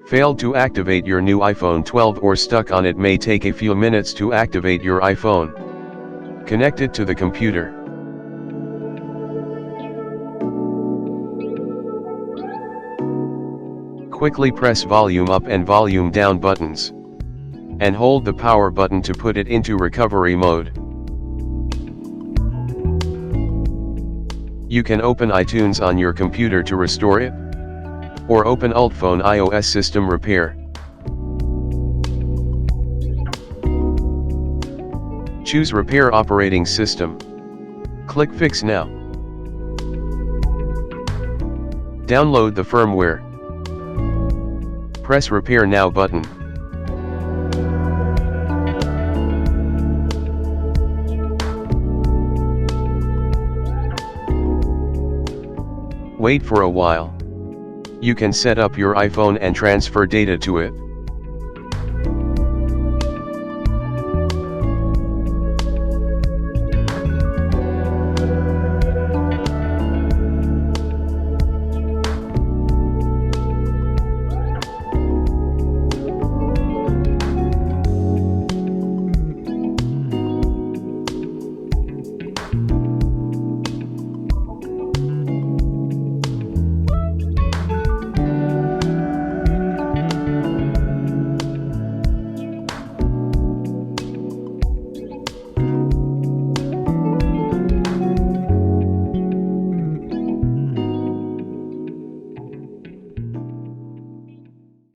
Failed to activate your new iPhone 12 or stuck on it? May take a few minutes to activate your iPhone. Connect it to the computer. Quickly press volume up and volume down buttons. And hold the power button to put it into recovery mode. You can open iTunes on your computer to restore it, or open UltFone iOS system repair. Choose Repair Operating System. Click Fix Now. Download the firmware. Press Repair Now button. Wait for a while. You can set up your iPhone and transfer data to it.